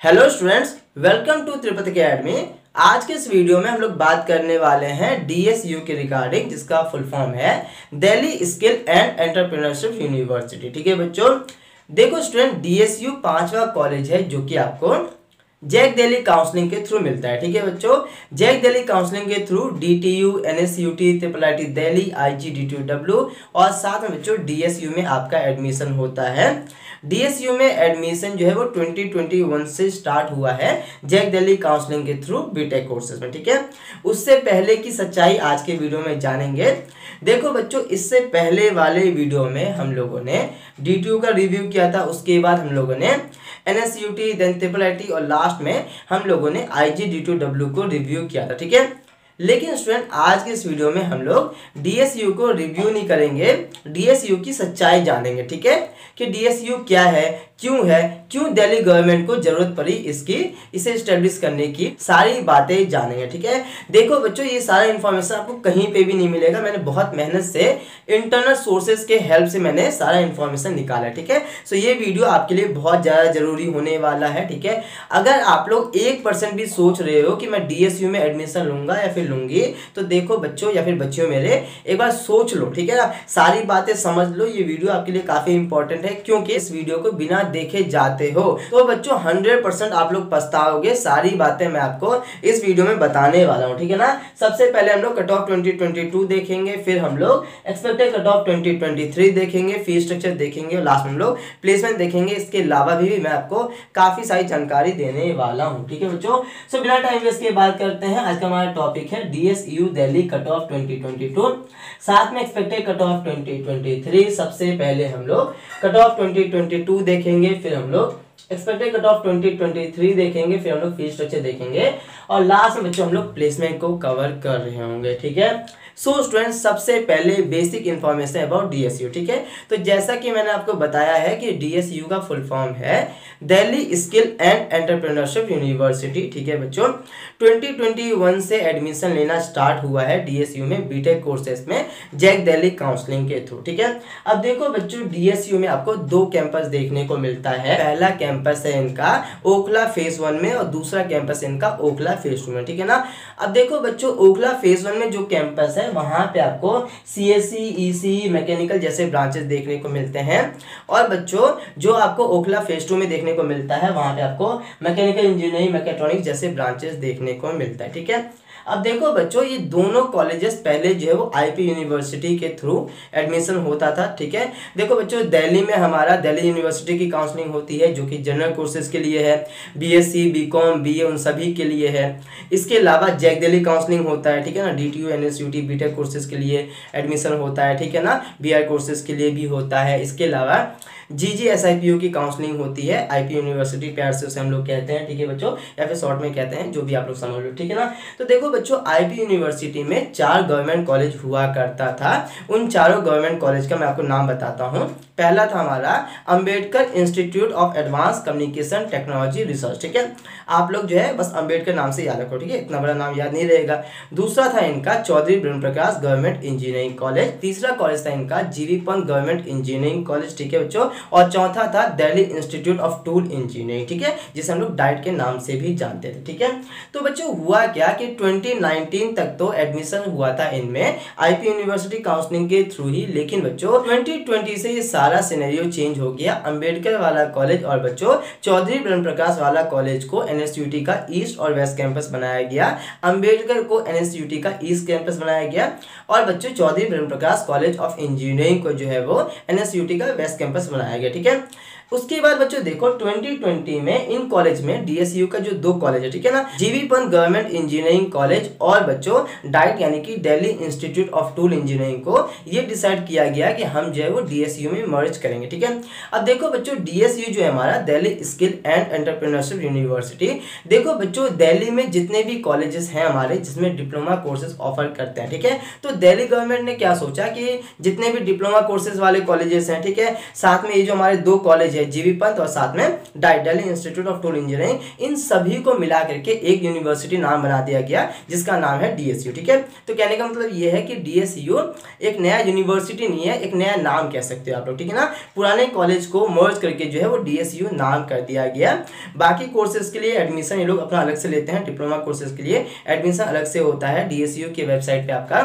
Hello students, welcome to Tripathi academy. आज के इस वीडियो में हम लोग बात करने वाले हैं डीएसयू के रिगार्डिंग, जिसका फुल फॉर्म है Delhi skill and entrepreneurship university. ठीक है बच्चों, देखो स्टूडेंट, डीएसयू 5वां कॉलेज है जो कि आपको जैक दिल्ली काउंसलिंग के थ्रू मिलता है। ठीक है बच्चों, जैक दिल्ली काउंसलिंग के through DTU, NSUT, triple IT Delhi, IGDTU और साथ में बच्चों डीएसयू में आपका एडमिशन होता है। डीएसयू में एडमिशन जो है वो 2021 से स्टार्ट हुआ है जैक दिल्ली काउंसलिंग के थ्रू बीटेक कोर्सेज में। ठीक है, उससे पहले की सच्चाई आज के वीडियो में जानेंगे। देखो बच्चों, इससे पहले वाले वीडियो में हम लोगों ने डीटीयू का रिव्यू किया था, उसके बाद हम लोगों ने एनएसयूटी, देन ट्रिपल आईटी और लास्ट में हम लोगों ने आईजीडीटीयू को रिव्यू किया था। ठीक है, लेकिन स्टूडेंट आज के इस वीडियो में हम लोग डीएसयू को रिव्यू नहीं करेंगे, डीएसयू की सच्चाई जानेंगे। ठीक है, कि डीएसयू क्या है, क्यों दिल्ली गवर्नमेंट को जरूरत पड़ी इसे स्टैब्लिश करने की, सारी बातें जानेंगे। ठीक है, देखो बच्चों, ये सारा इन्फॉर्मेशन आपको कहीं पे भी नहीं मिलेगा। मैंने बहुत मेहनत से इंटरनल सोर्सेज के हेल्प से मैंने सारा इन्फॉर्मेशन निकाला है। ठीक है, सो ये वीडियो आपके लिए बहुत ज़्यादा जरूरी होने वाला है। ठीक है, अगर आप लोग 1% भी सोच रहे हो कि मैं डीएसयू में एडमिशन लूंगा या फिर लूंगी, तो देखो बच्चों या फिर बच्चियों मेरे, एक बार सोच लो। ठीक है ना, सारी बातें समझ लो। ये वीडियो आपके लिए काफी इंपॉर्टेंट है, क्योंकि इस वीडियो को बिना देखे जाते हो तो बच्चों 100% आप लोग पछताओगे। सारी बातें मैं आपको इस वीडियो में बताने वाला हूं। ठीक है ना, सबसे पहले हम लोग कट ऑफ 2022 देखेंगे, फिर हम लोग एक्सपेक्टेड कट ऑफ 2023 देखेंगे, फीस स्ट्रक्चर देखेंगे और लास्ट में हम लोग प्लेसमेंट देखेंगे। इसके अलावा भी मैं आपको काफी सारी जानकारी देने वाला हूं। ठीक है बच्चों, सो बिना टाइम वेस्ट के बात करते हैं। आज का हमारा टॉपिक है डीएसयू दिल्ली कट ऑफ 2022, साथ में एक्सपेक्टेड कट ऑफ 2023। सबसे पहले हम लोग कट ऑफ 2022 देखेंगे, फिर हम लोग एक्सपेक्टेड कट ऑफ 2023 देखेंगे, फिर हम लोग फीस स्ट्रक्चर देखेंगे और लास्ट में बच्चों हम लोग प्लेसमेंट को कवर कर रहे होंगे। ठीक है, सो स्टूडेंट्स, सबसे पहले बेसिक इंफॉर्मेशन अबाउट डीएसयू। ठीक है, तो जैसा कि मैंने आपको बताया है कि डीएसयू का फुल फॉर्म है Delhi skill and entrepreneurship university. ठीक है बच्चों, 2021 से एडमिशन लेना स्टार्ट हुआ है डीएसयू में बीटेक कोर्सेज में जैक दिल्ली काउंसलिंग के थ्रू। ठीक है, अब देखो बच्चों, डीएसयू में आपको 2 कैंपस देखने को मिलता है। पहला कैंपस है इनका ओखला फेज 1 में और दूसरा कैंपस इनका ओखला फेज 2 में। ठीक है ना, अब देखो बच्चों, ओखला फेज 1 में जो कैंपस है वहां पे आपको सीएससी, ईसी, मैकेनिकल जैसे ब्रांचेस देखने को मिलते हैं। और बच्चों, जो आपको ओखला फेज 2 में देखने को मिलता है वहां पे आपको मैकेनिकल इंजीनियरिंग, मैकेट्रॉनिक्स जैसे ब्रांचेस देखने को मिलता है। ठीक है, अब देखो बच्चों, ये दोनों कॉलेजेस पहले जो है वो आईपी यूनिवर्सिटी के थ्रू एडमिशन होता था। ठीक है, देखो बच्चों, दिल्ली में हमारा दिल्ली यूनिवर्सिटी की काउंसलिंग होती है जो कि जनरल कोर्सेज के लिए है, बीएससी, बीकॉम, बीए उन सभी के लिए है। इसके अलावा जैक दिल्ली काउंसलिंग होता है। ठीक है ना, डीटीयू, एनएसयूटी, बीटेक कोर्सेज के लिए एडमिशन होता है। ठीक है ना, बीआर कोर्सेज के लिए भी होता है। इसके अलावा जीजीएसआईपीयू की काउंसलिंग होती है, आईपी यूनिवर्सिटी प्यार से उसे हम लोग कहते हैं। ठीक है बच्चों, या फिर शॉर्ट में कहते हैं, जो भी आप लोग समझ लो। ठीक है ना, तो देखो बच्चों, आईपी यूनिवर्सिटी में 4 गवर्नमेंट कॉलेज हुआ करता था। उन चारों गवर्नमेंट कॉलेज का मैं आपको नाम बताता हूँ। पहला था हमारा Ambedkar institute of advance communication technology research. ठीक है, आप लोग जो है बस अंबेडकर नाम से याद रखो। ठीक है, इतना बड़ा नाम याद नहीं रहेगा। दूसरा था इनका चौधरी ब्रह्म प्रकाश गवर्नमेंट इंजीनियरिंग कॉलेज। तीसरा कॉलेज था इनका जीवी पंत गवर्नमेंट इंजीनियरिंग कॉलेज। ठीक है बच्चों, और चौथा था Delhi institute of tool engineering. ठीक है, जिसे हम लोग डाइट के नाम से भी जानते थे। ठीक है, तो बच्चों हुआ क्या कि 2019 तक तो एडमिशन हुआ था इनमें आईपी यूनिवर्सिटी काउंसलिंग के थ्रू ही, लेकिन बच्चों 2020 से ये सारा सिनेरियो चेंज हो गया। अंबेडकर वाला कॉलेज और बच्चों चौधरी ब्रह्म प्रकाश वाला कॉलेज को एनएसयूटी का ईस्ट और वेस्ट कैंपस बनाया गया। अंबेडकर को एनएसयूटी का ईस्ट कैंपस बनाया गया और बच्चों चौधरी ब्रह्म प्रकाश कॉलेज ऑफ इंजीनियरिंग को जो है वो एनएसयूटी का वेस्ट कैंपस बनाया गया। ठीक है, उसके बाद बच्चों देखो 2020 में इन कॉलेज में डीएसयू का जो 2 कॉलेज है, ठीक है ना, जीवी पंत गवर्नमेंट इंजीनियरिंग कॉलेज और बच्चों डाइट यानी कि Delhi institute of tool engineering को ये डिसाइड किया गया कि हम जो है वो डीएसयू में मर्ज करेंगे। ठीक है, अब देखो बच्चों, डीएसयू जो है हमारा Delhi skill and entrepreneurship university. देखो बच्चों, दिल्ली में जितने भी कॉलेजेस हैं हमारे जिसमें डिप्लोमा कोर्सेज ऑफर करते हैं, ठीक है, तो दिल्ली गवर्नमेंट ने क्या सोचा कि जितने भी डिप्लोमा कोर्सेज वाले कॉलेजेस हैं, ठीक है, साथ में ये जो हमारे 2 कॉलेज है है जीवी पंत और साथ में DITE Delhi institute of tool engineering, इन सभी को मिला करके एक यूनिवर्सिटी नाम बना दिया गया जिसका नाम है DSU। ठीक है, तो कहने का मतलब ये है कि DSU एक नया यूनिवर्सिटी नहीं है, एक नया नाम कह सकते हो आप लोग। ठीक है ना, पुराने कॉलेज को मर्ज करके जो है वो DSU नाम कर दिया गया। बाकी कोर्सेज के लिए एडमिशन ये लोग अपना अलग से लेते हैं, डिप्लोमा कोर्सेज के लिए एडमिशन अलग से होता है, DSU की वेबसाइट पे आपका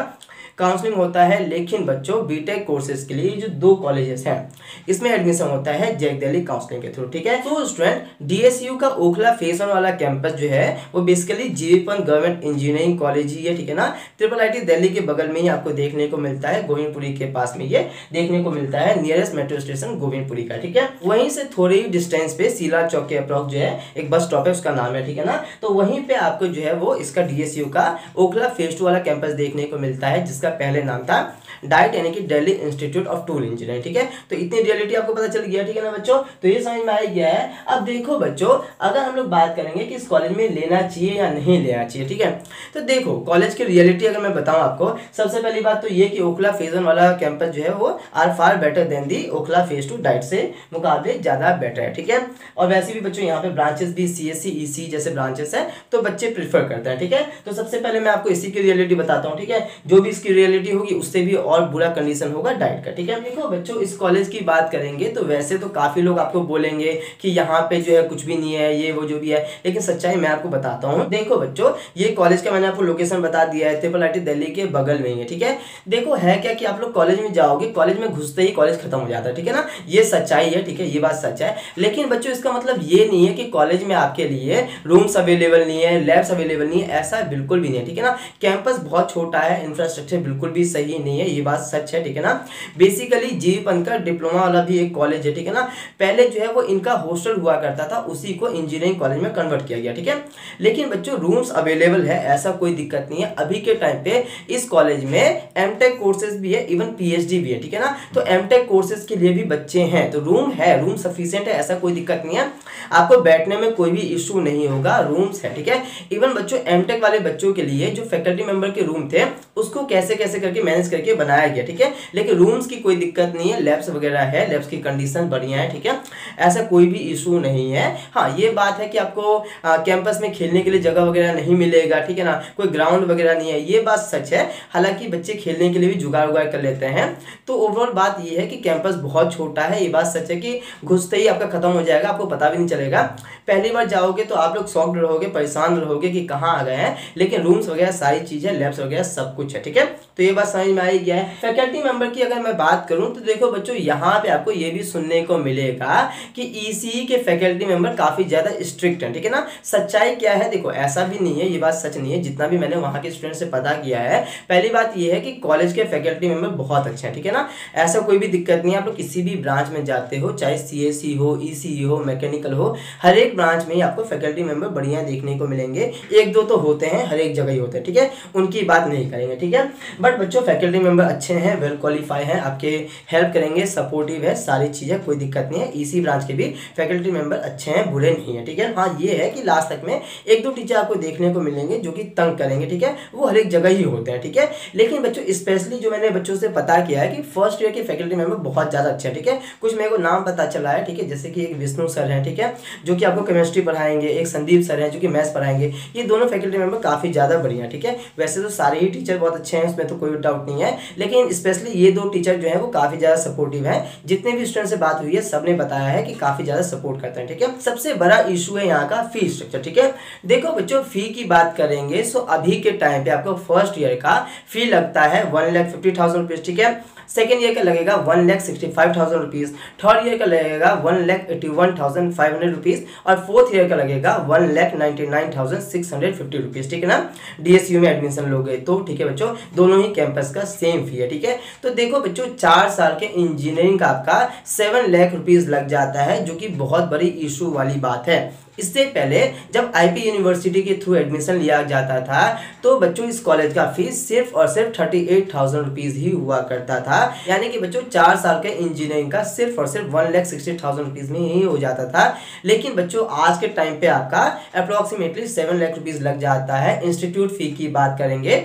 काउंसलिंग होता है। लेकिन बच्चों बीटेक कोर्सेज के लिए जो 2 कॉलेजेस हैं इसमें एडमिशन होता है जैक दिल्ली काउंसलिंग के थ्रू। ठीक है, तो स्टूडेंट DSU का ओखला फेज 1 वाला कैंपस जो है वो बेसिकली जीवी पंत गवर्नमेंट इंजीनियरिंग कॉलेज ही है। ठीक है ना, IIIT दिल्ली के बगल में ही आपको देखने को मिलता है, गोविंदपुरी के पास में ये देखने को मिलता है, नियरेस्ट मेट्रो स्टेशन गोविंदपुरी का। ठीक है, वहीं से थोड़ी ही डिस्टेंस पे सीला चौक के अप्रॉक्स जो है एक बस स्टॉप है, उसका नाम है। ठीक है ना, तो वहीं पे आपको जो है वो इसका DSU का ओखला फेज 2 वाला कैंपस देखने को मिलता है जिसका पहले नाम था डाइट यानी कि Delhi institute of tool engineering. ठीक है, तो इतनी रियलिटी आपको पता चल गया। ठीक है ना बच्चों, तो ये समझ में आ गया है। अब देखो बच्चों, अगर हम लोग बात करेंगे कि इस कॉलेज में लेना चाहिए या नहीं लेना चाहिए, ठीक है, तो देखो कॉलेज की रियलिटी अगर मैं बताऊं आपको, सबसे पहली बात तो ये कि ओखला फेज 1 वाला कैंपस जो है वो are far better than the Okhla phase 2 DIET से मुकाबले ज्यादा बेटर है। ठीक है, और वैसे भी बच्चों यहाँ पे ब्रांचेस भी CSC EC जैसे ब्रांचेस है तो बच्चे प्रीफर करते हैं। ठीक है, तो सबसे पहले मैं आपको इसी की रियलिटी बताता हूँ। ठीक है, जो भी इसकी रियलिटी होगी उससे भी और बुरा कंडीशन होगा डाइट का। ठीक है, देखो बच्चों इस कॉलेज की बात करेंगे तो वैसे तो काफी लोग आपको बोलेंगे कि यहाँ पे जो है कुछ भी नहीं है, ये वो जो भी है, लेकिन सच्चाई मैं आपको बताता हूँ। देखो बच्चों, ये कॉलेज का मैंने आपको लोकेशन बता दिया है, IIIT दिल्ली के बगल में ही है। ठीक है, देखो है क्या कि आप लोग कॉलेज में जाओगे, कॉलेज में घुसते ही कॉलेज खत्म हो जाता है। ठीक है ना, ये सच्चाई है। ठीक है, ये बात सच है। लेकिन बच्चों इसका मतलब ये नहीं है कि कॉलेज में आपके लिए रूम्स अवेलेबल नहीं है, लैब्स अवेलेबल नहीं है, ऐसा बिल्कुल भी नहीं है। ठीक है ना, कैंपस बहुत छोटा है, इंफ्रास्ट्रक्चर बिल्कुल भी सही नहीं है, ये बात सच है। ठीक है ना, बेसिकली जीवी पंत का डिप्लोमा वाला भी एक कॉलेज है। ठीक है ना, पहले जो है वो इनका हॉस्टल हुआ करता था, उसी को इंजीनियरिंग कॉलेज में कन्वर्ट किया गया। ठीक है, लेकिन बच्चों रूम्स अवेलेबल है, ऐसा कोई दिक्कत नहीं है। अभी के टाइम पे इस कॉलेज में एमटेक कोर्सेज भी है, इवन PhD भी है। ठीक है ना, तो एमटेक कोर्सेज के लिए भी बच्चे हैं, तो रूम है, रूम सफिशिएंट है, ऐसा कोई दिक्कत नहीं है, आपको बैठने में कोई भी इशू नहीं होगा, रूम्स है। ठीक है, इवन बच्चों एमटेक वाले बच्चों के लिए जो फैकल्टी मेंबर के रूम थे उसको कैसे कैसे करके मैनेज करके बनाया गया। ठीक है, लेकिन रूम्स की कोई दिक्कत नहीं है, लैब्स वगैरह है, लैब्स की कंडीशन बढ़िया है। ठीक है, ऐसा कोई भी इशू नहीं है। हाँ, ये बात है कि आपको कैंपस में खेलने के लिए जगह वगैरह नहीं मिलेगा। ठीक है ना, कोई ग्राउंड वगैरह नहीं है, ये बात सच है। हालांकि बच्चे खेलने के लिए भी जुगाड़ उगाड़ कर लेते हैं। तो ओवरऑल बात ये है कि कैंपस बहुत छोटा है, ये बात सच है कि घुसते ही आपका खत्म हो जाएगा, आपको पता भी नहीं चलेगा। पहली बार जाओगे तो आप लोग शॉक्ड रहोगे, परेशान रहोगे कि कहाँ आ गए हैं, लेकिन रूम्स वगैरह सारी चीजें, लैब्स वगैरह सब कुछ है। ठीक है, तो ये बात समझ में आ गया है। फैकल्टी मेंबर की अगर मैं बात करूं तो देखो बच्चों, यहाँ पे आपको ये भी सुनने को मिलेगा कि ECE के फैकल्टी मेंबर काफी ज्यादा स्ट्रिक्ट हैं। ठीक है ना, सच्चाई क्या है, देखो ऐसा भी नहीं है, ये बात सच नहीं है। जितना भी मैंने वहाँ के स्टूडेंट से पता किया है, पहली बात ये है कि कॉलेज के फैकल्टी मेंबर बहुत अच्छे हैं। ठीक है ना, ऐसा कोई भी दिक्कत नहीं है। आप लोग किसी भी ब्रांच में जाते हो, चाहे CSE हो, ECE हो, मैकेनिकल हो, हर एक ब्रांच में ही आपको फैकल्टी मेंबर बढ़िया देखने को मिलेंगे। एक दो तो होते हैं, हर एक जगह ही होते हैं। ठीक है, उनकी बात नहीं करेंगे। ठीक है, बट बच्चों फैकल्टी मेंबर अच्छे हैं, वेल क्वालिफाई हैं, आपके हेल्प करेंगे, सपोर्टिव है, सारी चीजें, कोई दिक्कत नहीं है। EC ब्रांच के भी फैकल्टी मेंबर अच्छे हैं, बुरे नहीं है। ठीक है, हाँ ये है कि लास्ट तक में एक दो टीचर आपको देखने को मिलेंगे जो कि तंग करेंगे। ठीक है, वो हर एक जगह ही होते हैं। ठीक है, लेकिन बच्चों स्पेशली जो मैंने बच्चों से पता किया है कि फर्स्ट ईयर के फैकल्टी मेंबर बहुत ज्यादा अच्छे हैं। ठीक है, कुछ मेरे को नाम पता चला है। ठीक है, जैसे कि एक विष्णु सर है, ठीक है, जो कि आपको केमिस्ट्री पढ़ाएंगे, एक संदीप सर है जो कि मैथ्स पढ़ाएंगे। ये दोनों फैकल्टी मेंबर काफी ज्यादा बढ़िया। ठीक है, वैसे तो सारे ही टीचर बहुत अच्छे हैं, उसमें तो कोई डाउट नहीं है, लेकिन स्पेशली ये दो टीचर जो है वो काफी ज्यादा सपोर्टिव है। जितने भी स्टूडेंट से बात हुई है सबने बताया है कि काफी ज्यादा सपोर्ट करते हैं। ठीक है, सबसे बड़ा इशू है यहाँ का फी स्ट्रक्चर। ठीक है, देखो बच्चों फी की बात करेंगे सो अभी के टाइम पे आपको फर्स्ट ईयर का फी लगता है 1,50,000 रुपीज। ठीक है, सेकेंड ईयर का लगेगा 1,65,000 रुपीज, थर्ड ईयर का लगेगा 1,81,500 रुपीज और फोर्थ ईयर का लगेगा 1,99,650 रुपीज। ठीक है ना, DSU में एडमिशन लोगे तो। ठीक है बच्चों, दोनों ही कैंपस का सेम फी है। ठीक है, तो देखो बच्चों 4 साल के इंजीनियरिंग का आपका 7 लाख रुपीज लग जाता है, जो कि बहुत बड़ी इशू वाली बात है। इससे पहले जब आईपी यूनिवर्सिटी के थ्रू एडमिशन लिया जाता था तो बच्चों इस कॉलेज का फीस सिर्फ और सिर्फ 38,000 रुपीज ही हुआ करता था। यानी कि बच्चों 4 साल के इंजीनियरिंग का सिर्फ और सिर्फ 1,60,000 रुपीज में ही हो जाता था। लेकिन बच्चों आज के टाइम पे आपका अप्रोक्सीमेटली 7 लाख रुपीज लग जाता है। इंस्टीट्यूट फी की बात करेंगे,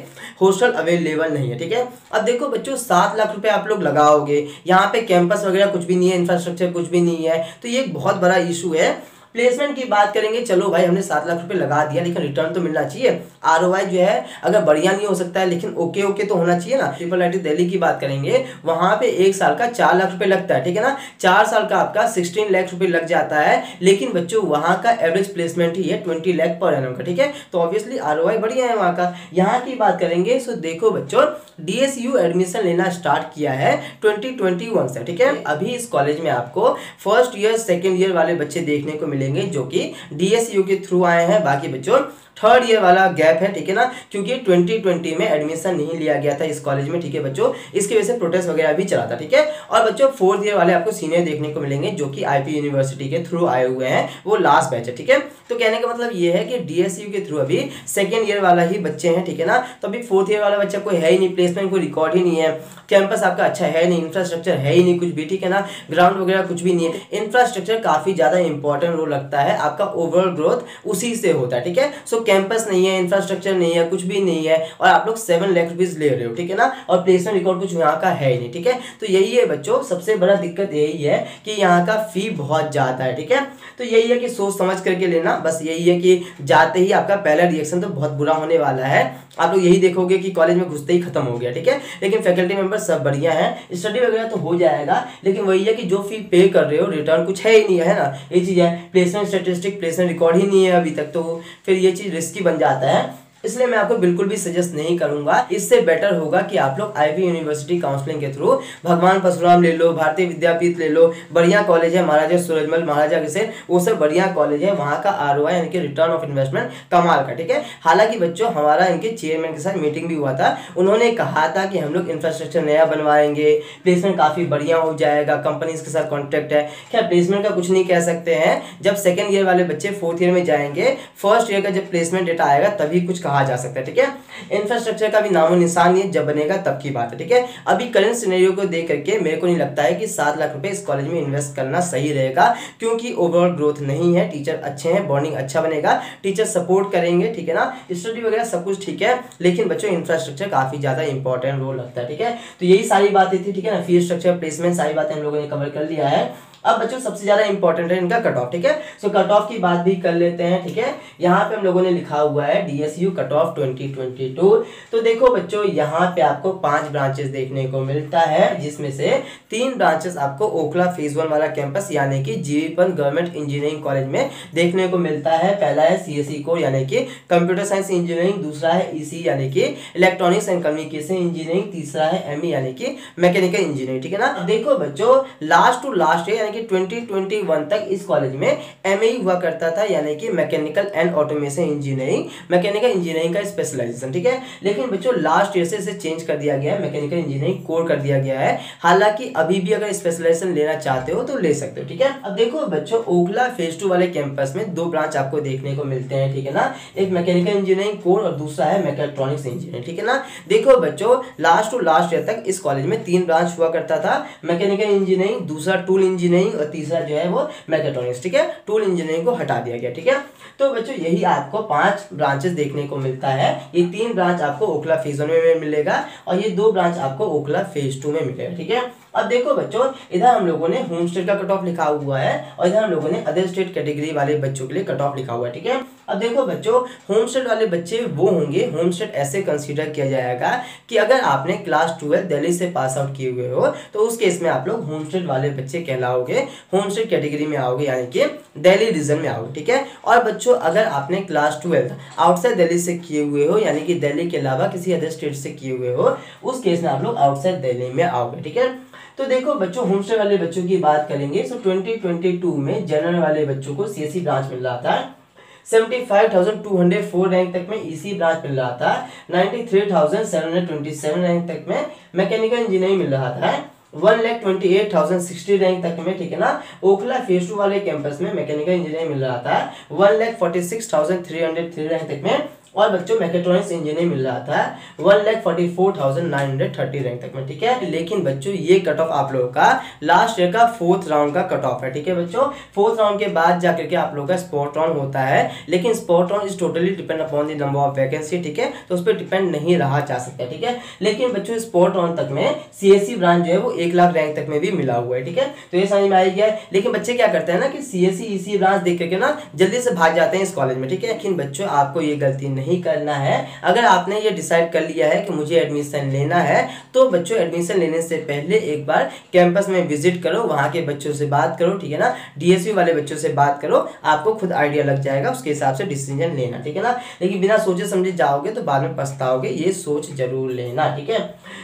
हॉस्टल अवेलेबल नहीं है, ठीक है। अब देखो बच्चों 7 लाख रुपए आप लोग लगाओगे, यहाँ पे कैंपस वगैरह कुछ भी नहीं है, इंफ्रास्ट्रक्चर कुछ भी नहीं है, तो ये एक बहुत बड़ा इशू है। प्लेसमेंट की बात करेंगे, चलो भाई हमने 7 लाख रुपए लगा दिया, लेकिन रिटर्न तो मिलना चाहिए। आरओआई जो है अगर बढ़िया नहीं हो सकता है, लेकिन ओके तो होना चाहिए ना। ट्रिपल आईटी दिल्ली की बात करेंगे, वहां पे 1 साल का 4 लाख रुपए लगता है, ठीक है ना। 4 साल का आपका 16 लाख रुपए लग जाता है, लेकिन बच्चों वहां का एवरेज प्लेसमेंट ही है 20 लाख पर एनम का, ठीक है। तो ऑब्वियसली आरओआई बढ़िया है वहां का। यहाँ की बात करेंगे, सो देखो बच्चों डीएसयू एडमिशन लेना स्टार्ट किया है 2021 से, ठीक है। अभी इस कॉलेज में आपको फर्स्ट ईयर सेकेंड ईयर वाले बच्चे देखने को मिलेंगे जो कि डीएसयू के थ्रू आए हैं। बाकी बच्चों थर्ड ईयर वाला गैप है, ठीक है ना, क्योंकि 2020 में एडमिशन नहीं लिया गया था इस कॉलेज में, ठीक है बच्चों। इसकी वजह से प्रोटेस्ट वगैरह भी चला था, ठीक है। और बच्चों फोर्थ ईयर वाले आपको सीनियर देखने को मिलेंगे जो कि आईपी यूनिवर्सिटी के थ्रू आए हुए हैं, वो लास्ट बैच है, ठीक है। तो कहने का मतलब ये है कि डीएसयू के थ्रू अभी सेकेंड ईयर वाला ही बच्चे हैं, ठीक है ना। तो अभी फोर्थ ईयर वाला बच्चा कोई है ही नहीं, प्लेसमेंट कोई रिकॉर्ड ही नहीं है, कैंपस आपका अच्छा है नहीं, इंफ्रास्ट्रक्चर है ही नहीं कुछ भी, ठीक है ना, ग्राउंड वगैरह कुछ भी नहीं है। इंफ्रास्ट्रक्चर काफी ज्यादा इंपॉर्टेंट रोल लगता है, आपका ओवरऑल ग्रोथ उसी से होता है, ठीक है। सो कैंपस नहीं है, इंफ्रास्ट्रक्चर नहीं है, कुछ भी नहीं है, और आप लोग 7 लाख रुपीज ले रहे हो, ठीक है ना, और प्लेसमेंट रिकॉर्ड कुछ यहाँ का है ही नहीं, ठीक है। तो यही है बच्चों, सबसे बड़ा दिक्कत यही है कि यहाँ का फी बहुत ज्यादा है, ठीक है। तो यही है कि सोच समझ करके लेना, बस यही है कि जाते ही आपका पहला रिएक्शन तो बहुत बुरा होने वाला है। आप लोग यही देखोगे कि कॉलेज में घुसते ही खत्म हो गया, ठीक है। लेकिन फैकल्टी मेंबर सब बढ़िया है, स्टडी वगैरह तो हो जाएगा, लेकिन वही है कि जो फी पे कर रहे हो रिटर्न कुछ है ही नहीं है ना, ये चीज है। प्लेसमेंट स्टैटिस्टिक प्लेसमेंट रिकॉर्ड ही नहीं है अभी तक, तो फिर ये चीज रिस्की बन जाता है। इसलिए मैं आपको बिल्कुल भी सजेस्ट नहीं करूंगा। इससे बेटर होगा कि आप लोग आईपी यूनिवर्सिटी काउंसलिंग के थ्रू भगवान परशुराम ले लो, भारतीय विद्यापीठ ले लो, बढ़िया कॉलेज है, महाराजा सूरजमल, महाराजा अग्रसेन, वो सब बढ़िया कॉलेज है। वहां का आरओआई यानी कि रिटर्न ऑफ इन्वेस्टमेंट कमाल का, ठीक है। हालांकि बच्चों हमारा इनके चेयरमैन के साथ मीटिंग भी हुआ था, उन्होंने कहा था कि हम लोग इंफ्रास्ट्रक्चर नया बनवाएंगे, प्लेसमेंट काफी बढ़िया हो जाएगा, कंपनीज के साथ कॉन्ट्रैक्ट है। क्या प्लेसमेंट का कुछ नहीं कह सकते हैं, जब सेकेंड ईयर वाले बच्चे फोर्थ ईयर में जाएंगे, फर्स्ट ईयर का जब प्लेसमेंट डेटा आएगा तभी कुछ कहा जा सकता है, ठीक है। इंफ्रास्ट्रक्चर का भी नामो निशान नहीं, जब बनेगा तब की बात है, ठीक है। अभी करंट सिनेरियो को देख करके मेरे को नहीं लगता है कि 7 लाख रुपए इस कॉलेज में इन्वेस्ट करना सही रहेगा, क्योंकि ओवरऑल ग्रोथ नहीं है, टीचर अच्छे हैं, बॉन्डिंग अच्छा बनेगा, टीचर सपोर्ट करेंगे, ठीक है ना, स्टडी वगैरह सब कुछ ठीक है, लेकिन बच्चों इंफ्रास्ट्रक्चर काफी ज्यादा इंपॉर्टेंट रोल लगता है, ठीक है। तो यही सारी बातें थी, ठीक है ना, फीस स्ट्रक्चर, प्लेसमेंट, सारी बातें हम लोगों ने कवर कर लिया है। अब बच्चों सबसे ज्यादा इंपॉर्टेंट है इनका कट ऑफ, ठीक है। सो कट ऑफ की बात भी कर लेते हैं, ठीक है। यहाँ पे हम लोगों ने लिखा हुआ है डीएसयू कट ऑफ 2022। तो देखो बच्चों यहाँ पे आपको 5 ब्रांचेस देखने को मिलता है, जिसमें से 3 ब्रांचेस आपको ओखला फेज 1 वाला कैंपस यानी कि जीवीपन गवर्नमेंट इंजीनियरिंग कॉलेज में देखने को मिलता है। पहला है सीएसई कोर यानी कि कंप्यूटर साइंस इंजीनियरिंग, दूसरा है ईसी यानी कि इलेक्ट्रॉनिक्स एंड कम्युनिकेशन इंजीनियरिंग, तीसरा है एमई यानी कि मैकेनिकल इंजीनियरिंग, ठीक है ना। देखो बच्चों लास्ट टू लास्ट ईयर कि 2021 तक इस कॉलेज में एमई हुआ करता था, यानी कि mechanical and automation engineering, mechanical engineering का स्पेशलाइजेशन, ठीक है। लेकिन बच्चों लास्ट ईयर से इसे चेंज कर दिया गया है, मैकेनिकल इंजीनियरिंग कोर कर दिया गया है। हालांकि अभी भी अगर स्पेशलाइजेशन लेना चाहते हो तो ले सकते हो, ठीक है। अब देखो बच्चों ओखला फेज 2 वाले कैंपस में 2 ब्रांच आपको देखने को मिलते हैं, ठीक है ना, एक मैकेनिकल इंजीनियरिंग कोर और दूसरा है मैकेट्रॉनिक्स इंजीनियरिंग, ठीक है ना। देखो बच्चों लास्ट टू लास्ट ईयर तक इस कॉलेज में 3 ब्रांच हुआ करता था, मैकेनिकल इंजीनियरिंग, दूसरा टूल इंजीनियरिंग और तीसरा जो है वो मैकेट्रॉनिक्स, ठीक है। टूल इंजीनियरिंग को हटा दिया गया, ठीक है। तो बच्चों यही आपको 5 ब्रांचेस देखने को मिलता है। ये 3 ब्रांच आपको ओखला फेज 1 में मिलेगा और ये 2 ब्रांच आपको ओखला फेज 2 में मिलेगा, ठीक है। अब देखो बच्चों इधर हम लोगों ने होम स्टेट का कट ऑफ लिखा हुआ है और इधर हम लोगों ने अदर स्टेट कैटेगरी वाले बच्चों के लिए कट ऑफ लिखा हुआ है, ठीक है। अब देखो बच्चों होम स्टेट वाले बच्चे वो होंगे, होम स्टेट ऐसे कंसीडर किया जाएगा कि अगर आपने क्लास 12 दिल्ली से पास आउट किए हुए हो तो उस केस में आप लोग होम स्टेट वाले बच्चे कहलाओगे, होम स्टेट कैटेगरी में आओगे, यानी कि दिल्ली रीजन में आओगे, ठीक है। और बच्चों अगर आपने क्लास 12 आउटसाइड दिल्ली से किए हुए हो, यानी कि दिल्ली के अलावा किसी अदर स्टेट से किए हुए हो, उस केस में आप लोग आउटसाइड दिल्ली में आओगे, ठीक है। तो देखो बच्चों होम स्टे वाले बच्चों की बात करेंगे तो 2022 में जनरल वाले बच्चों को सीएससी ब्रांच मिल रहा था, 75,204 रैंक तक में ईसी ब्रांच मिल रहा था, 93,727 रैंक तक में मैकेनिकल इंजीनियरिंग मिल रहा था, 1,28,060 रैंक तक में, ठीक है ना, ओखला फेज 2 वाले कैंपस में मैकेनिकल इंजीनियरिंग मिल रहा था 1,46,303 रैंक तक में, और बच्चों मैकेट्रॉनिक्स इंजीनियरिंग मिल रहा था 1,44,930 रैंक तक में, ठीक है। लेकिन बच्चों ये कट ऑफ आप लोगों का लास्ट ईयर का 4th राउंड का कट ऑफ है, ठीक है बच्चों। 4th राउंड के बाद जाकर के आप लोगों का स्पॉट राउंड होता है, लेकिन spot round is totally depend upon the number of vacancy, ठीक है, तो उस पर डिपेंड नहीं रहा जा सकता, ठीक है। लेकिन बच्चों स्पॉट राउंड तक में सीएससी ब्रांच जो है वो 1 लाख रैंक तक में भी मिला हुआ है, ठीक है, तो ये समझ में आ गया है। लेकिन बच्चे क्या करते हैं ना कि सीएससी ईसी ब्रांच देख करके ना जल्दी से भाग जाते हैं इस कॉलेज में, ठीक है। लेकिन बच्चों आपको ये गलती नहीं करना है। अगर आपने ये डिसाइड कर लिया है कि मुझे एडमिशन लेना है, तो बच्चों एडमिशन लेने से पहले एक बार कैंपस में विजिट करो, वहां के बच्चों से बात करो, ठीक है ना, डीएसयू वाले बच्चों से बात करो, आपको खुद आइडिया लग जाएगा, उसके हिसाब से डिसीजन लेना, ठीक है ना। लेकिन बिना सोचे समझे जाओगे तो बाद में पछताओगे, ये सोच जरूर लेना, ठीक है।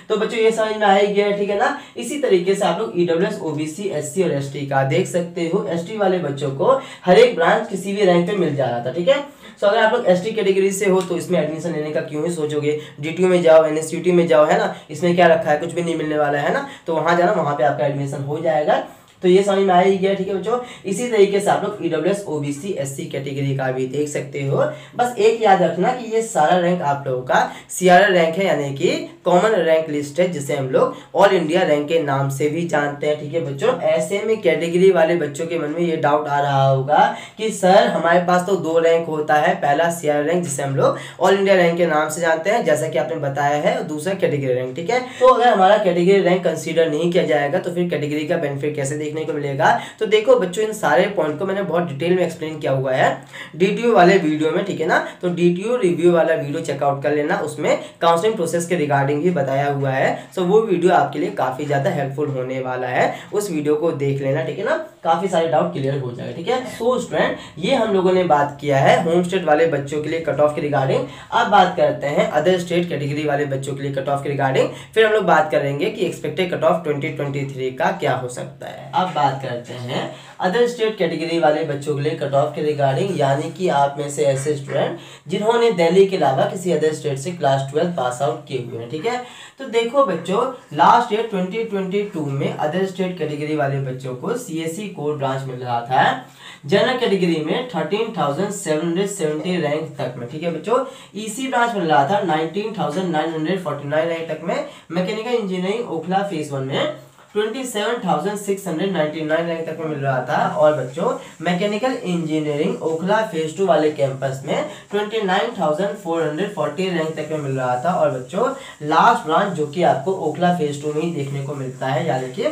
तो बच्चों ये समझ में आ ही गया, ठीक है ना। इसी तरीके से आप लोग ईडब्ल्यूएस, ओबीसी, एससी और एसटी का देख सकते हो। एसटी वाले बच्चों को हर एक ब्रांच किसी भी रैंक पे मिल जा रहा था, ठीक है। तो अगर आप लोग एसटी कैटेगरी से हो तो इसमें एडमिशन लेने का क्यों ही सोचोगे, डीटीयू में जाओ, एनएसयूटी में जाओ, है ना, इसमें क्या रखा है, कुछ भी नहीं मिलने वाला है ना, तो वहां जाना, वहां पे आपका एडमिशन हो जाएगा। तो ये समझ में आ ही गया, ठीक है बच्चों। इसी तरीके से आप लोग ईडब्ल्यूएस, ओबीसी, एससी कैटेगरी का भी देख सकते हो। बस एक याद रखना कि ये सारा रैंक आप लोगों का सीआरआर रैंक है, यानी कि कॉमन रैंक लिस्ट है, जिसे हम लोग ऑल इंडिया रैंक के नाम से भी जानते हैं, ठीक है बच्चों। ऐसे में कैटेगरी वाले बच्चों के मन में ये डाउट आ रहा होगा कि सर हमारे पास तो 2 रैंक होता है, पहला सीआरआर रैंक जिसे हम लोग ऑल इंडिया रैंक के नाम से जानते हैं, जैसा कि आपने बताया है, और दूसरा कैटेगरी रैंक, ठीक है। तो अगर हमारा कैटेगरी रैंक कंसीडर नहीं किया जाएगा तो फिर कैटेगरी का बेनिफिट कैसे देखने को मिलेगा। तो देखो बच्चों, इन सारे पॉइंट को मैंने बहुत डिटेल में एक्सप्लेन किया हुआ है डीटीयू वाले वीडियो में, ठीक है ना। तो डीटीयू रिव्यू वाला वीडियो चेकआउट कर लेना, उसमें काउंसलिंग प्रोसेस के रिगार्डिंग भी बताया हुआ है। सो वो वीडियो आपके लिए काफी ज्यादा हेल्पफुल होने वाला है, उस वीडियो को देख लेना, ठीक है ना, काफी सारे डाउट क्लियर हो जाएगा, ठीक है। सो स्टूडेंट, ये हम लोगों ने बात किया है होम स्टेट वाले बच्चों के लिए कट ऑफ के रिगार्डिंग। अब बात करते हैं अदर स्टेट कैटेगरी वाले बच्चों के लिए कट ऑफ के रिगार्डिंग, फिर हम लोग बात करेंगे कि एक्सपेक्टेड कट ऑफ 2023 का क्या हो सकता है। अब बात करते हैं अदर स्टेट कैटेगरी वाले बच्चों के लिए कट ऑफ के रिगार्डिंग, यानी कि आप में से ऐसे स्टूडेंट जिन्होंने दिल्ली के अलावा किसी अदर स्टेट से क्लास 12 पास आउट किए हुए हैं, ठीक है। तो देखो बच्चों, लास्ट ईयर 2022 में अदर स्टेट कैटेगरी वाले बच्चों को सीएससी कोर ब्रांच मिल रहा था जनरल कैटेगरी में 13,770 रैंक तक में, ठीक है बच्चों। ईसी ब्रांच मिल रहा था 19,949 रैंक तक में। मैकेनिकल इंजीनियरिंग ओखला फेज 1 में 27,699 रैंक तक में मिल रहा था। और बच्चों मैकेनिकल इंजीनियरिंग ओखला फेज 2 वाले कैंपस में 29,440 रैंक तक में मिल रहा था। और बच्चों लास्ट ब्रांच जो कि आपको ओखला फेज 2 में ही देखने को मिलता है, यानी कि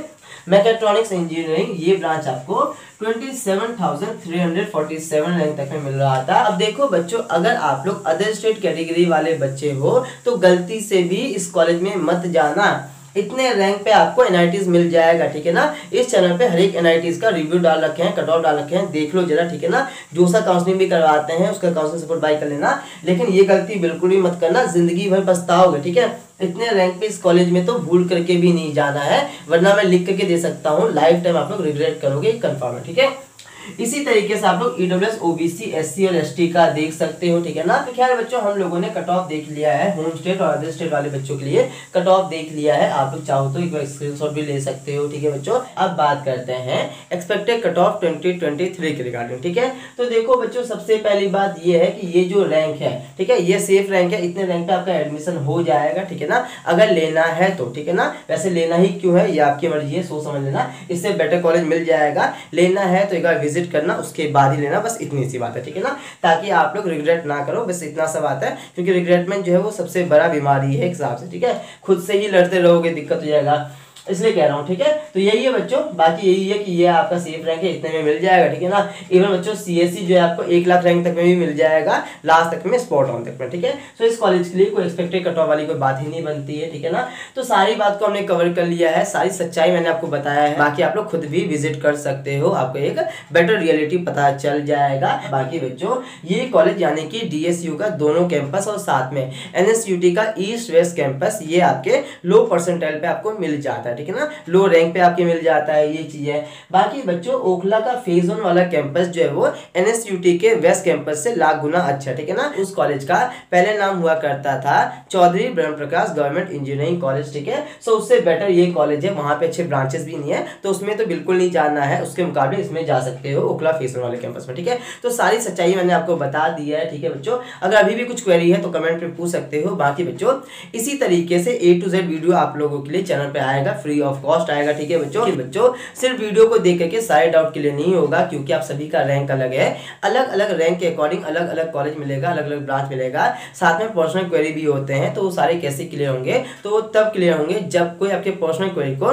मैकेट्रॉनिक्स इंजीनियरिंग, ये ब्रांच आपको 27,347 रैंक तक में मिल रहा था। अब देखो बच्चों, अगर आप लोग अदर स्टेट कैटेगरी वाले बच्चे हो तो गलती से भी इस कॉलेज में मत जाना, इतने रैंक पे आपको एनआईटीज मिल जाएगा, ठीक है ना। इस चैनल पे हर एक एनआईटीज का रिव्यू डाल रखे हैं, कट ऑफ डाल रखे हैं, देख लो जरा, ठीक है ना। जो सा काउंसलिंग भी करवाते हैं उसका काउंसलिंग सपोर्ट बाय कर लेना, लेकिन ये गलती बिल्कुल भी मत करना, जिंदगी भर पछताओगे, ठीक है। इतने रैंक पे इस कॉलेज में तो भूल करके भी नहीं जाना है, वरना मैं लिख करके दे सकता हूँ, लाइफ टाइम आप लोग रिग्रेट करोगे, कंफर्म है, ठीक है। इसी तरीके से आप लोग ईडब्ल्यूएस, ओबीसी, एससी और एसटी का देख सकते हो, ठीक है ना। तो खैर बच्चों, हम लोगों ने कट ऑफ देख लिया है होम स्टेट और अदर स्टेट वाले बच्चों के लिए कट ऑफ देख लिया है। आप लोग चाहो तो एक बार स्क्रीनशॉट भी ले सकते हो, ठीक है बच्चों। अब बात करते हैं एक्सपेक्टेड कट ऑफ 2023 के रिगार्डिंग, ठीक है। तो देखो बच्चों, सबसे पहली बात ये है कि ये जो रैंक है, ठीक है, ये सेफ रैंक है, इतने रैंक पे आपका एडमिशन हो जाएगा, ठीक है ना, अगर लेना है तो, ठीक है ना। वैसे लेना ही क्यों है ये आपकी मर्जी है, सोच समझ लेना, इससे बेटर कॉलेज मिल जाएगा। लेना है तो एक बार विजिट करना, उसके बाद ही लेना, बस इतनी सी बात है, ठीक है ना, ताकि आप लोग रिग्रेट ना करो, बस इतना सा बात है। क्योंकि रिग्रेटमेंट जो है वो सबसे बड़ा बीमारी है एक हिसाब से, ठीक है। खुद से ही लड़ते रहोगे दिक्कत हो जाएगा, इसलिए कह रहा हूँ, ठीक है। तो यही है बच्चों, बाकी यही है कि ये आपका सेफ रैंक है, इतने में मिल जाएगा, ठीक है ना। इवन बच्चों सीएससी जो है आपको 1 लाख रैंक तक में भी मिल जाएगा, लास्ट तक में, स्पॉट ऑन तक में, ठीक है। तो इस कॉलेज के लिए कोई एक्सपेक्टेड कट ऑफ वाली कोई बात ही नहीं बनती है, ठीक है ना। तो सारी बात को हमने कवर कर लिया है, सारी सच्चाई मैंने आपको बताया है, बाकी आप लोग खुद भी विजिट कर सकते हो, आपको एक बेटर रियलिटी पता चल जाएगा। बाकी बच्चों, ये कॉलेज यानी कि डीएसयू का दोनों कैंपस और साथ में एनएसयूटी का ईस्ट वेस्ट कैंपस, ये आपके लो परसेंटाइल पे आपको मिल जाता है, ठीक है ना, लो रैंक पे आपके मिल जाता है, ये चीज है। बाकी बच्चों ओखला का फेज 1 वाला कैंपस जो है वो NSUT के वेस्ट कैंपस से लाख गुना अच्छा, ठीक है ना। उस कॉलेज का पहले नाम हुआ करता था चौधरी ब्रह्म प्रकाश गवर्नमेंट इंजीनियरिंग कॉलेज, ठीक है। सो उससे बेटर ये कॉलेज है, वहां पे अच्छे ब्रांचेस भी नहीं है, तो उसमें तो बिल्कुल नहीं जाना है, उसके मुकाबले इसमें जा सकते हो ओखला फेज 1 वाले कैंपस में, ठीक है। तो सारी सच्चाई मैंने आपको बता दी है, ठीक है बच्चों। अगर अभी भी कुछ क्वेरी है तो कमेंट पे पूछ सकते हो। बाकी बच्चों इसी तरीके से A to Z वीडियो आप लोगों के लिए चैनल पे आएगा, फ्री ऑफ कॉस्ट आएगा, ठीक है बच्चों। बच्चों सिर्फ वीडियो को देख करके सारे डाउट क्लियर नहीं होगा, क्योंकि आप सभी का रैंक अलग है, अलग अलग रैंक के अकॉर्डिंग अलग अलग कॉलेज मिलेगा, अलग अलग ब्रांच मिलेगा, साथ में पर्सनल क्वेरी भी होते हैं। तो वो सारे कैसे क्लियर होंगे, तो वो तब क्लियर होंगे जब कोई आपके पर्सनल क्वेरी को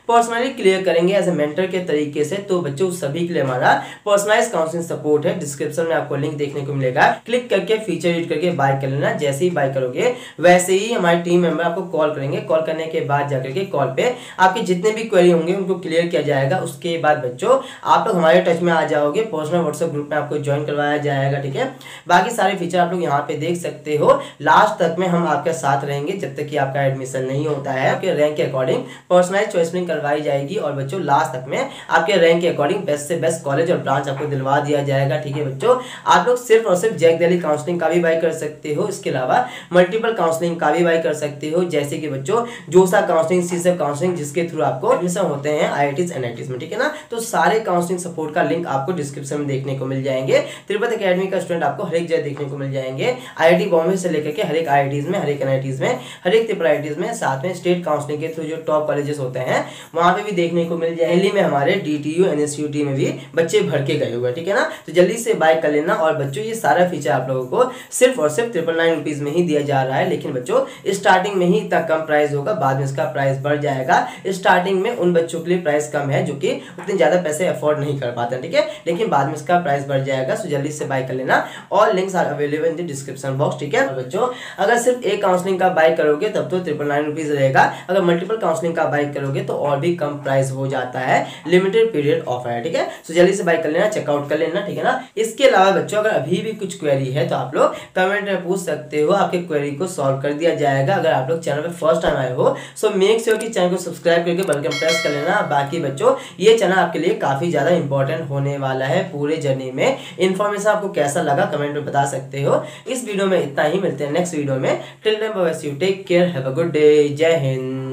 पर्सनली क्लियर करेंगे एज ए मेंटर के तरीके से। तो बच्चों सभी के लिए हमारा पर्सनलाइज काउंसलिंग सपोर्ट है, डिस्क्रिप्शन में आपको लिंक देखने को मिलेगा, क्लिक करके फीचर रीड करके बाय कर लेना। जैसे ही बाय करोगे वैसे ही हमारी टीम मेंबर आपको कॉल करेंगे, कॉल करने के बाद जाकर के कॉल पे आपके जितने भी क्वेरी होंगे उनको क्लियर किया जाएगा। उसके बाद बच्चों आप लोग हमारे टच में आ जाओगे, पर्सनल व्हाट्सएप ग्रुप में आपको ज्वाइन करवाया जाएगा, ठीक है। बाकी सारे फीचर आप लोग यहाँ पे देख सकते हो। लास्ट तक में हम आपके साथ रहेंगे जब तक कि आपका एडमिशन नहीं होता है। आपके रैंक के अकॉर्डिंग पर्सनलाइज चॉइसिंग करवाई जाएगी, और बच्चों लास्ट तक में आपके रैंक के अकॉर्डिंग बेस्ट से बेस्ट कॉलेज और ब्रांच आपको दिलवा दिया जाएगा, ठीक है बच्चों। आप लोग सिर्फ और सिर्फ जैक दिल्ली काउंसलिंग का भी बाय कर सकते हो, इसके अलावा मल्टीपल काउंसलिंग का भी बाय कर सकते हो, जैसे कि बच्चों जोसा काउंसलिंग, सीसेप काउंसलिंग, जिसके थ्रू आपको एडमिशन होते हैं IITs NITs में, ठीक है ना। तो सारे काउंसलिंग सपोर्ट का लिंक आपको डिस्क्रिप्शन में देखने को मिल जाएंगे। तिरुपति एकेडमी का स्टूडेंट आपको हर एक जगह देखने को मिल जाएंगे, IIT बॉम्बे से लेकर के हर एक IITs में, हर एक NITs में, हर एक त्रिपुरा IITs में, साथ में स्टेट काउंसलिंग के थ्रू जो टॉप कॉलेजेस होते हैं वहां पे भी देखने को मिल जाए। दिल्ली में हमारे DTU NSUT में भी बच्चे भर के गए हुए हैं, ठीक है ना। तो जल्दी से बाय कर लेना। और बच्चों ये सारा फीचर आप लोगों को सिर्फ और सिर्फ 999 रुपीज में ही दिया जा रहा है, लेकिन बच्चों स्टार्टिंग में ही इतना कम प्राइस होगा, बाद में इसका प्राइस बढ़ जाएगा। स्टार्टिंग में उन बच्चों के लिए प्राइस कम है जो कि उतने ज्यादा पैसे अफोर्ड नहीं कर पाते, ठीक है, लेकिन बाद में इसका प्राइस बढ़ जाएगा। सो जल्दी से बाय कर लेना, all links are available in the description box, ठीक है। और बच्चों अगर सिर्फ एक काउंसलिंग का बाय करोगे तब तो 999 रुपीज रहेगा, अगर मल्टीपल काउंसलिंग का बाय करोगे तो और भी कम प्राइस हो जाता है, लिमिटेड पीरियड ऑफर है, ठीक है। सो जल्दी से बाय कर लेना, चेकआउट कर लेना, ठीक है ना। इसके अलावा बच्चों अगर अभी भी कुछ क्वेरी है तो आप लोग कमेंट में पूछ सकते हो, आपके क्वेरी को सॉल्व कर दिया जाएगा। अगर आप लोग चैनल पे फर्स्ट टाइम आए हो सो मेक श्योर कि चैनल को सब्सक्राइब करके बेल आइकन प्रेस कर लेना। बाकी बच्चों ये चैनल आपके लिए काफी ज्यादा इंपॉर्टेंट होने वाला है पूरे जर्नी में। इन्फॉर्मेशन आपको कैसा लगा कमेंट में बता सकते हो। इस वीडियो में इतना ही, मिलते हैं नेक्स्ट वीडियो में। Till then bye bye, see you, take care, have a good day, जय हिंद।